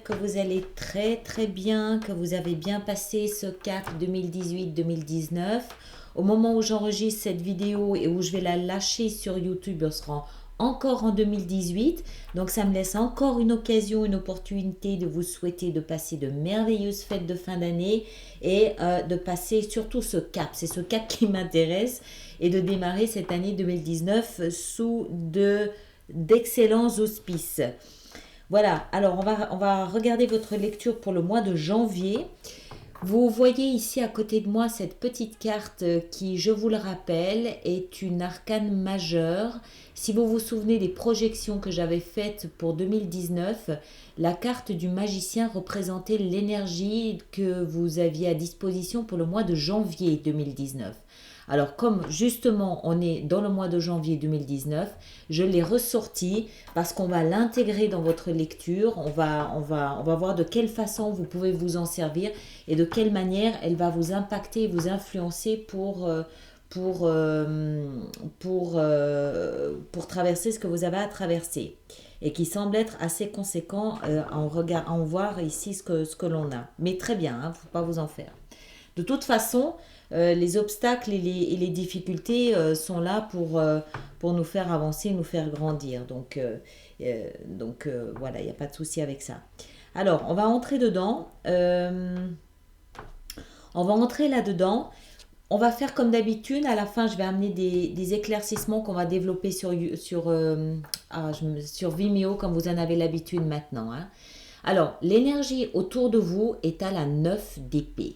que vous allez très très bien, que vous avez bien passé ce cap 2018-2019. Au moment où j'enregistre cette vidéo et où je vais la lâcher sur YouTube, on sera encore en 2018. Donc ça me laisse encore une occasion, une opportunité de vous souhaiter de passer de merveilleuses fêtes de fin d'année et de passer surtout ce cap. C'est ce cap qui m'intéresse et de démarrer cette année 2019 sous d'excellents auspices. Voilà, alors on va regarder votre lecture pour le mois de janvier. Vous voyez ici à côté de moi cette petite carte qui, je vous le rappelle, est une arcane majeure. Si vous vous souvenez des projections que j'avais faites pour 2019, la carte du magicien représentait l'énergie que vous aviez à disposition pour le mois de janvier 2019. Alors comme justement on est dans le mois de janvier 2019, je l'ai ressorti parce qu'on va l'intégrer dans votre lecture. On va voir de quelle façon vous pouvez vous en servir et de quelle manière elle va vous impacter et vous influencer pour traverser ce que vous avez à traverser et qui semble être assez conséquent à en voir ici ce que l'on a. Mais très bien, il ne faut pas vous en faire. De toute façon, les obstacles et les difficultés sont là pour nous faire avancer, nous faire grandir. Donc voilà, il n'y a pas de souci avec ça. Alors, on va entrer dedans. On va entrer là-dedans. On va faire comme d'habitude. À la fin, je vais amener des éclaircissements qu'on va développer sur Vimeo, comme vous en avez l'habitude maintenant. Hein. Alors, l'énergie autour de vous est à la 9 d'épée.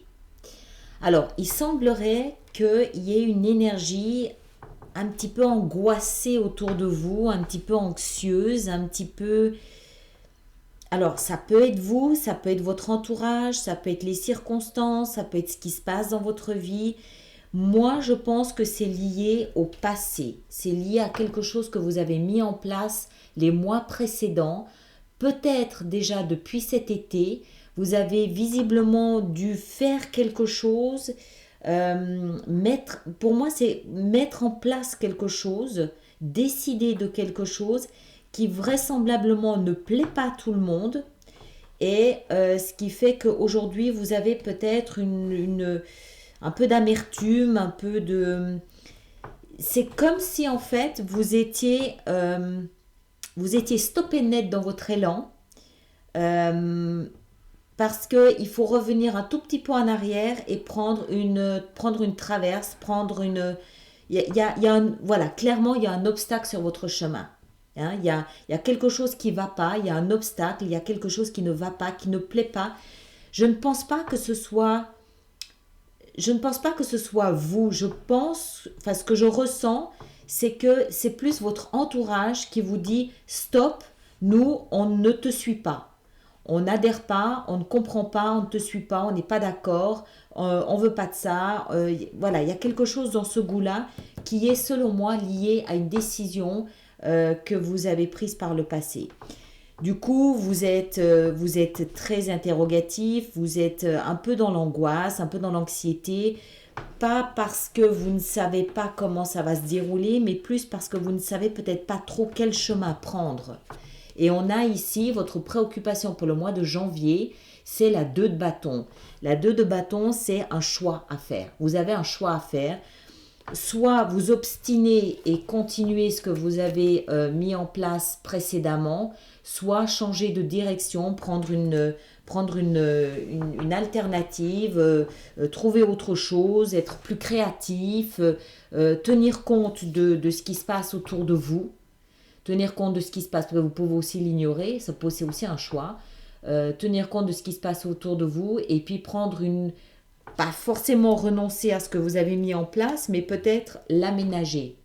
Alors, il semblerait qu'il y ait une énergie un petit peu angoissée autour de vous, un petit peu anxieuse, un petit peu... Alors, ça peut être vous, ça peut être votre entourage, ça peut être les circonstances, ça peut être ce qui se passe dans votre vie. Moi, je pense que c'est lié au passé. C'est lié à quelque chose que vous avez mis en place les mois précédents, peut-être déjà depuis cet été. Vous avez visiblement dû faire quelque chose, pour moi c'est mettre en place quelque chose, décider de quelque chose qui vraisemblablement ne plaît pas à tout le monde et ce qui fait qu'aujourd'hui vous avez peut-être un peu d'amertume, un peu de... C'est comme si en fait vous étiez stoppé net dans votre élan. Parce qu'il faut revenir un tout petit peu en arrière et prendre une traverse, voilà, clairement, il y a un obstacle sur votre chemin. Hein, il y a quelque chose qui ne va pas, il y a un obstacle, il y a quelque chose qui ne va pas, qui ne plaît pas. Je ne pense pas que ce soit vous. Ce que je ressens, c'est que c'est plus votre entourage qui vous dit « Stop, nous, on ne te suit pas ». On n'adhère pas, on ne comprend pas, on ne te suit pas, on n'est pas d'accord, on ne veut pas de ça. Voilà, il y a quelque chose dans ce goût-là qui est, selon moi, lié à une décision que vous avez prise par le passé. Du coup, vous êtes très interrogatif, vous êtes un peu dans l'angoisse, un peu dans l'anxiété, pas parce que vous ne savez pas comment ça va se dérouler, mais plus parce que vous ne savez peut-être pas trop quel chemin prendre. Et on a ici votre préoccupation pour le mois de janvier, c'est la 2 de bâton. La 2 de bâton, c'est un choix à faire. Vous avez un choix à faire. Soit vous obstinez et continuez ce que vous avez mis en place précédemment, soit changer de direction, prendre une alternative, trouver autre chose, être plus créatif, tenir compte de ce qui se passe autour de vous. Tenir compte de ce qui se passe, parce que vous pouvez aussi l'ignorer, c'est aussi un choix. Tenir compte de ce qui se passe autour de vous et puis pas forcément renoncer à ce que vous avez mis en place, mais peut-être l'aménager.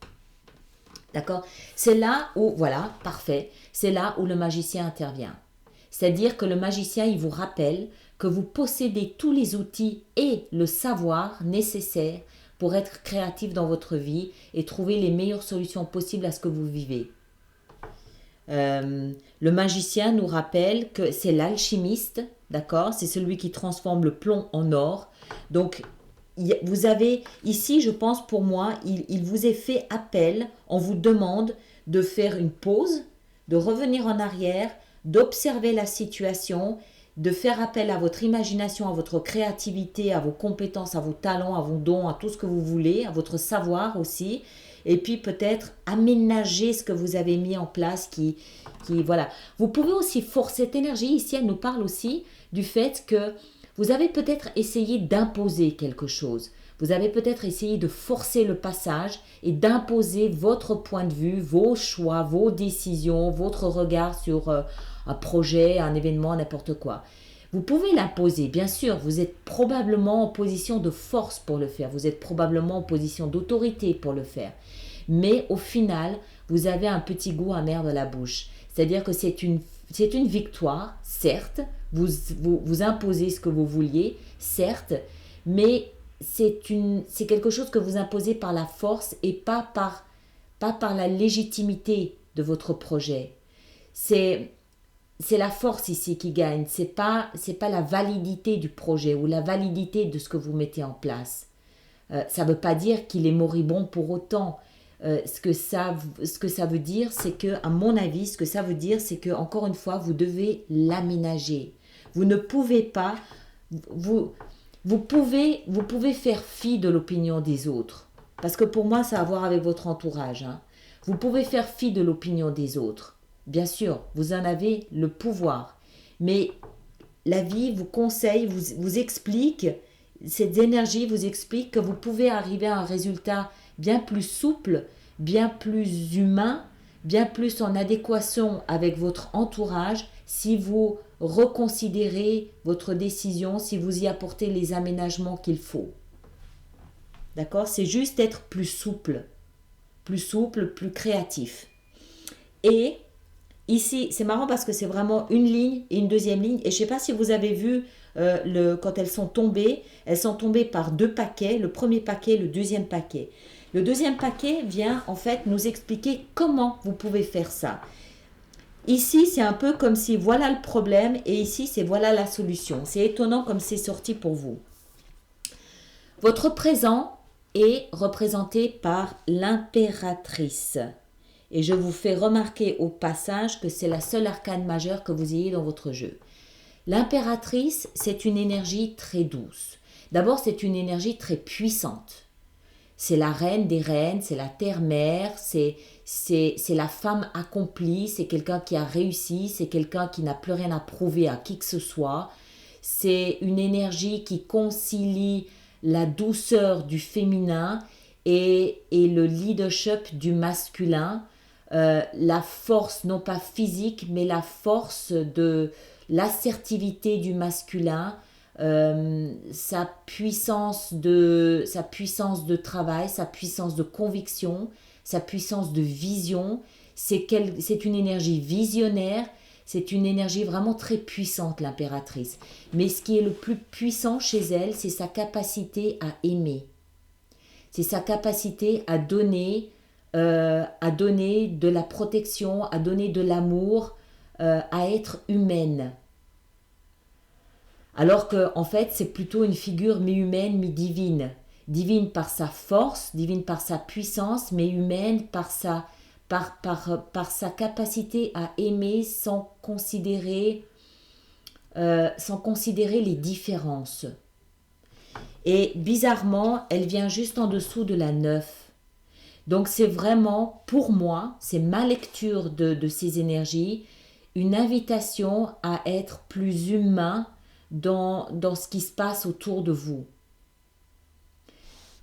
D'accord ? C'est là où, voilà, parfait, c'est là où le magicien intervient. C'est-à-dire que le magicien, il vous rappelle que vous possédez tous les outils et le savoir nécessaires pour être créatif dans votre vie et trouver les meilleures solutions possibles à ce que vous vivez. Le magicien nous rappelle que c'est l'alchimiste, d'accord ? C'est celui qui transforme le plomb en or. Donc, vous avez ici, je pense pour moi, il vous est fait appel. On vous demande de faire une pause, de revenir en arrière, d'observer la situation de faire appel à votre imagination, à votre créativité, à vos compétences, à vos talents, à vos dons, à tout ce que vous voulez, à votre savoir aussi. Et puis peut-être aménager ce que vous avez mis en place voilà. Vous pouvez aussi forcer cette énergie. Ici, elle nous parle aussi du fait que vous avez peut-être essayé d'imposer quelque chose. Vous avez peut-être essayé de forcer le passage et d'imposer votre point de vue, vos choix, vos décisions, votre regard sur un projet, un événement, n'importe quoi. Vous pouvez l'imposer, bien sûr, vous êtes probablement en position de force pour le faire, vous êtes probablement en position d'autorité pour le faire. Mais au final, vous avez un petit goût amer de la bouche. C'est-à-dire que c'est une victoire, certes, vous imposez ce que vous vouliez, certes, mais c'est quelque chose que vous imposez par la force et pas par la légitimité de votre projet. C'est la force ici qui gagne, c'est pas la validité du projet ou la validité de ce que vous mettez en place. Ça ne veut pas dire qu'il est moribond pour autant. Ce que ça veut dire, c'est que, à mon avis, ce que ça veut dire, c'est que, encore une fois, vous devez l'aménager. Vous ne pouvez pas, vous pouvez faire fi de l'opinion des autres. Parce que pour moi, ça a à voir avec votre entourage. Hein. Vous pouvez faire fi de l'opinion des autres. Bien sûr, vous en avez le pouvoir. Mais la vie vous conseille, vous explique, cette énergie vous explique que vous pouvez arriver à un résultat bien plus souple, bien plus humain, bien plus en adéquation avec votre entourage si vous reconsidérez votre décision, si vous y apportez les aménagements qu'il faut. D'accord? C'est juste être plus souple, plus créatif. Et ici, c'est marrant parce que c'est vraiment une ligne et une deuxième ligne. Et je ne sais pas si vous avez vu quand elles sont tombées par deux paquets, le premier paquet, le deuxième paquet. Le deuxième paquet vient en fait nous expliquer comment vous pouvez faire ça. Ici, c'est un peu comme si voilà le problème et ici, c'est voilà la solution. C'est étonnant comme c'est sorti pour vous. Votre présent est représenté par l'impératrice. Et je vous fais remarquer au passage que c'est la seule arcane majeure que vous ayez dans votre jeu. L'impératrice, c'est une énergie très douce. D'abord, c'est une énergie très puissante. C'est la reine des reines, c'est la terre-mère, c'est la femme accomplie, c'est quelqu'un qui a réussi, c'est quelqu'un qui n'a plus rien à prouver à qui que ce soit. C'est une énergie qui concilie la douceur du féminin et le leadership du masculin. La force, non pas physique, mais la force de l'assertivité du masculin, sa puissance de travail, sa puissance de conviction, sa puissance de vision. C'est une énergie visionnaire, c'est une énergie vraiment très puissante, l'impératrice. Mais ce qui est le plus puissant chez elle, c'est sa capacité à aimer. C'est sa capacité à donner de la protection, à donner de l'amour, à être humaine. Alors que en fait, c'est plutôt une figure mi-humaine, mi-divine. Divine par sa force, divine par sa puissance, mais humaine par sa capacité à aimer sans considérer les différences. Et bizarrement, elle vient juste en dessous de la 9. Donc c'est vraiment, pour moi, c'est ma lecture de ces énergies, une invitation à être plus humain dans ce qui se passe autour de vous.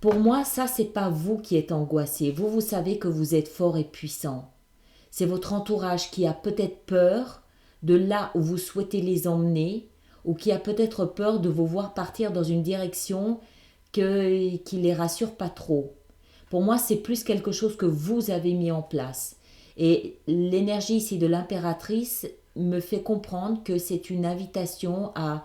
Pour moi, ça, c'est pas vous qui êtes angoissé. Vous savez que vous êtes fort et puissant. C'est votre entourage qui a peut-être peur de là où vous souhaitez les emmener ou qui a peut-être peur de vous voir partir dans une direction qui les rassure pas trop. Pour moi, c'est plus quelque chose que vous avez mis en place. Et l'énergie ici de l'impératrice me fait comprendre que c'est une invitation à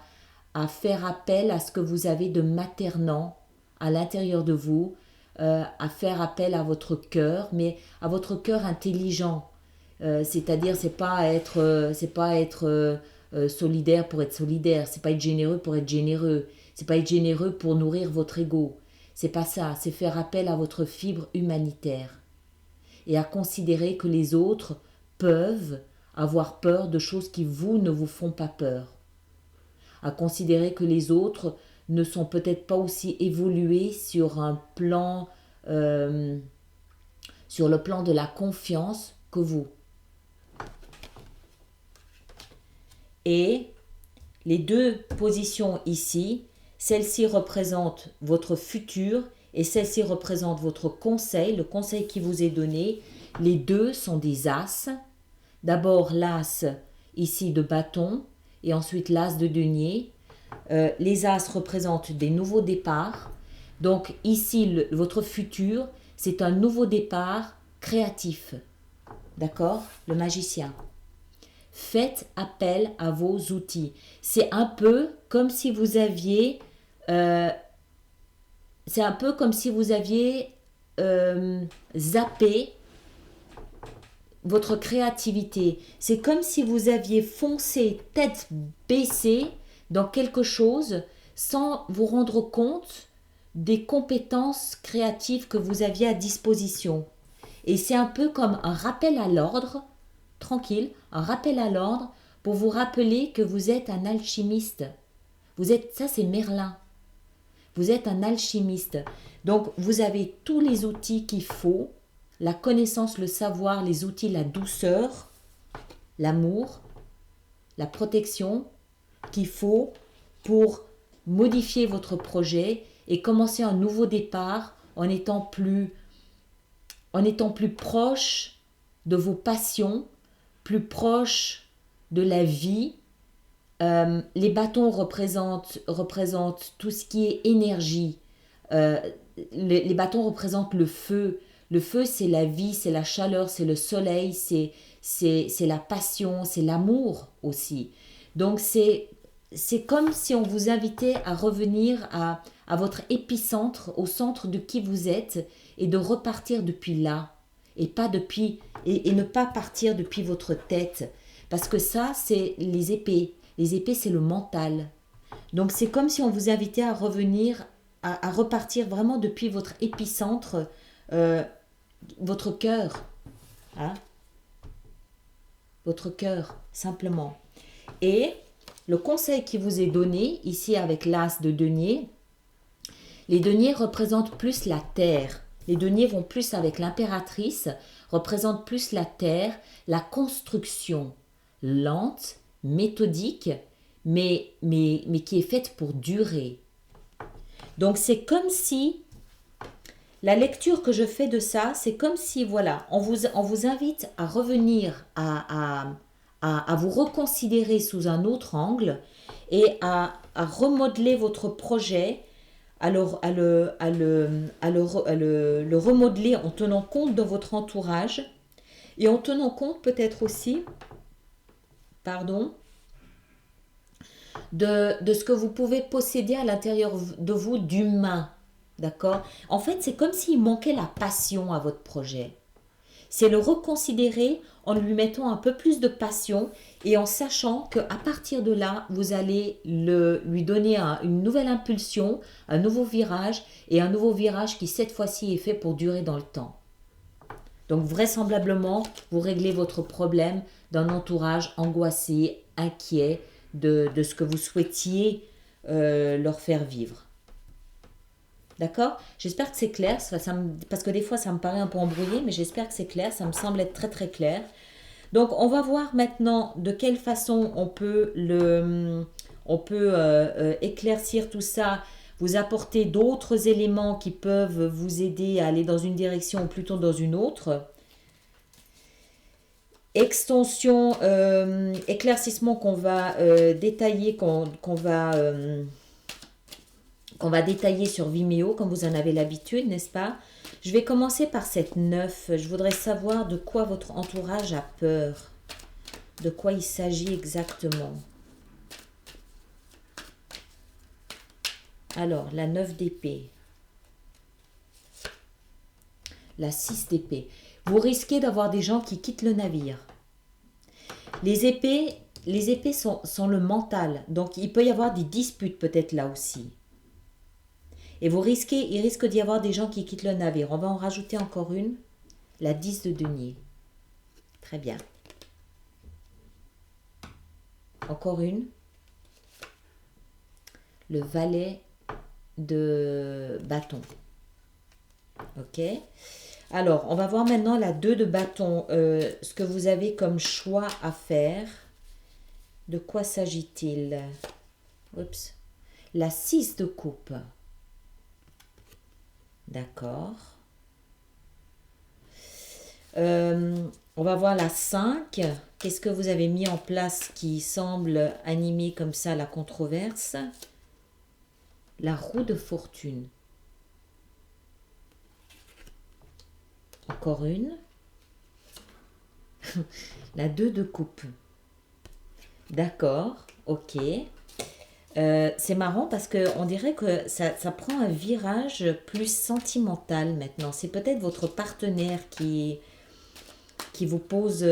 faire appel à ce que vous avez de maternant à l'intérieur de vous, à faire appel à votre cœur, mais à votre cœur intelligent. C'est-à-dire, c'est pas être solidaire pour être solidaire, c'est pas être généreux pour être généreux, c'est pas être généreux pour nourrir votre ego. C'est pas ça, c'est faire appel à votre fibre humanitaire et à considérer que les autres peuvent avoir peur de choses qui ne vous font pas peur. à considérer que les autres ne sont peut-être pas aussi évolués sur un plan, sur le plan de la confiance que vous. Et les deux positions ici, celle-ci représente votre futur et celle-ci représente votre conseil, le conseil qui vous est donné. Les deux sont des as. D'abord l'as ici de bâton et ensuite l'as de denier. Les as représentent des nouveaux départs. Donc ici, votre futur, c'est un nouveau départ créatif. D'accord? Le magicien. Faites appel à vos outils. C'est un peu comme si vous aviez... c'est un peu comme si vous aviez zappé votre créativité. C'est comme si vous aviez foncé tête baissée dans quelque chose sans vous rendre compte des compétences créatives que vous aviez à disposition. Et c'est un peu comme un rappel à l'ordre, tranquille, un rappel à l'ordre pour vous rappeler que vous êtes un alchimiste. Ça c'est Merlin. Vous êtes un alchimiste. Donc vous avez tous les outils qu'il faut, la connaissance, le savoir, les outils, la douceur, l'amour, la protection qu'il faut pour modifier votre projet et commencer un nouveau départ en étant plus proche de vos passions, plus proche de la vie. Les bâtons représentent tout ce qui est énergie. Les bâtons représentent le feu. Le feu, c'est la vie, c'est la chaleur, c'est le soleil, c'est la passion, c'est l'amour aussi. Donc, c'est comme si on vous invitait à revenir à votre épicentre, au centre de qui vous êtes, et de repartir depuis là, et ne pas partir depuis votre tête. Parce que ça, c'est les épées. Les épées, c'est le mental. Donc, c'est comme si on vous invitait à revenir, à repartir vraiment depuis votre épicentre, votre cœur. Hein? Votre cœur, simplement. Et le conseil qui vous est donné, ici avec l'as de denier, les deniers représentent plus la terre. Les deniers vont plus avec l'impératrice, représentent plus la terre, la construction lente, méthodique, mais qui est faite pour durer. Donc c'est comme si, la lecture que je fais de ça, c'est comme si, voilà, on vous invite à revenir, à vous reconsidérer sous un autre angle et à remodeler votre projet, à le remodeler en tenant compte de votre entourage et en tenant compte peut-être aussi, de ce que vous pouvez posséder à l'intérieur de vous d'humain. D'accord? En fait, c'est comme s'il manquait la passion à votre projet. C'est le reconsidérer en lui mettant un peu plus de passion et en sachant qu'à partir de là, vous allez lui donner une nouvelle impulsion, un nouveau virage et un nouveau virage qui cette fois-ci est fait pour durer dans le temps. Donc vraisemblablement, vous réglez votre problème d'un entourage angoissé, inquiet de ce que vous souhaitiez leur faire vivre. D'accord? J'espère que c'est clair, parce que des fois ça me paraît un peu embrouillé, mais j'espère que c'est clair, ça me semble être très très clair. Donc on va voir maintenant de quelle façon on peut éclaircir tout ça, vous apporter d'autres éléments qui peuvent vous aider à aller dans une direction ou plutôt dans une autre. Extension, éclaircissement qu'on va détailler, qu'on va détailler sur Vimeo, comme vous en avez l'habitude, n'est-ce pas? Je vais commencer par cette 9. Je voudrais savoir de quoi votre entourage a peur. De quoi il s'agit exactement. Alors, la 9 d'épée. La 6 d'épée. Vous risquez d'avoir des gens qui quittent le navire. Les épées sont le mental. Donc, il peut y avoir des disputes peut-être là aussi. Et il risque d'y avoir des gens qui quittent le navire. On va en rajouter encore une. La 10 de denier. Très bien. Encore une. le valet de bâton. Ok. Alors, on va voir maintenant la 2 de bâton. Ce que vous avez comme choix à faire. De quoi s'agit-il? Oups. La 6 de coupe. D'accord. On va voir la 5. Qu'est-ce que vous avez mis en place qui semble animer comme ça la controverse? La roue de fortune. Encore une. La 2 de coupe. D'accord, ok. C'est marrant parce qu'on dirait que ça prend un virage plus sentimental maintenant. C'est peut-être votre partenaire qui vous pose,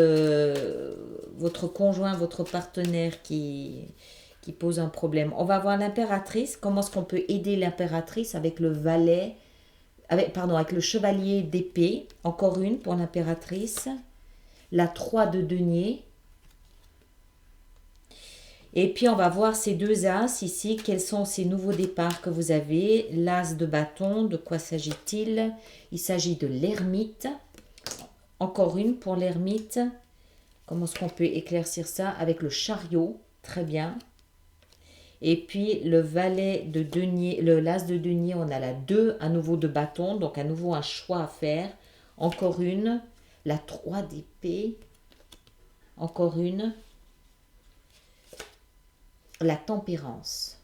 votre conjoint, votre partenaire qui pose un problème. On va voir l'impératrice. Comment est-ce qu'on peut aider l'impératrice avec le valet, avec le chevalier d'épée. Encore une pour l'impératrice. La 3 de denier. Et puis, on va voir ces deux as ici. Quels sont ces nouveaux départs que vous avez? L'as de bâton, de quoi s'agit-il? Il s'agit de l'ermite. Encore une pour l'ermite. Comment est-ce qu'on peut éclaircir ça? Avec le chariot. Très bien. Et puis, le valet de denier, le l'as de denier, on a la 2 à nouveau de bâton. Donc, à nouveau, un choix à faire. Encore une. La 3 d'épée. Encore une. La tempérance.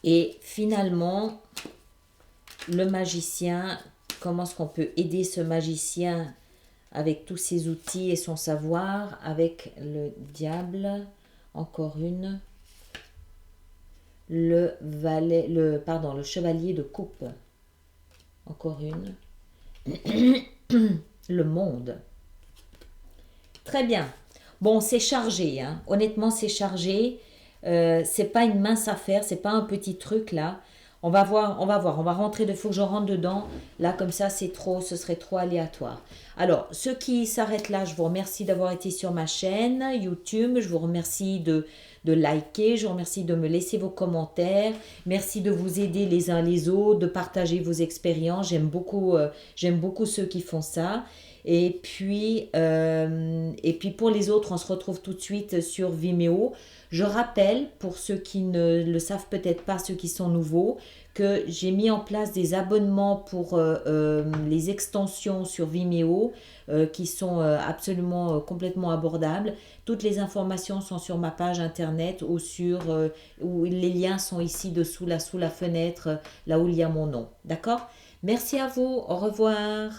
Et finalement, le magicien, comment est-ce qu'on peut aider ce magicien avec tous ses outils et son savoir? Avec le diable, encore une. Le valet, le chevalier de coupe. Encore une. Le monde. Très bien. Bon, c'est chargé, hein. Honnêtement, c'est chargé. C'est pas une mince affaire, c'est pas un petit truc là. On va voir, on va rentrer, il faut que je rentre dedans. Là, comme ça, ce serait trop aléatoire. Alors, ceux qui s'arrêtent là, je vous remercie d'avoir été sur ma chaîne YouTube. Je vous remercie de liker, je vous remercie de me laisser vos commentaires. Merci de vous aider les uns les autres, de partager vos expériences. J'aime beaucoup ceux qui font ça. Et puis pour les autres, on se retrouve tout de suite sur Vimeo. Je rappelle, pour ceux qui ne le savent peut-être pas, ceux qui sont nouveaux, que j'ai mis en place des abonnements pour les extensions sur Vimeo qui sont absolument complètement abordables. Toutes les informations sont sur ma page internet ou où les liens sont ici dessous, là, sous la fenêtre, là où il y a mon nom. D'accord? Merci à vous. Au revoir.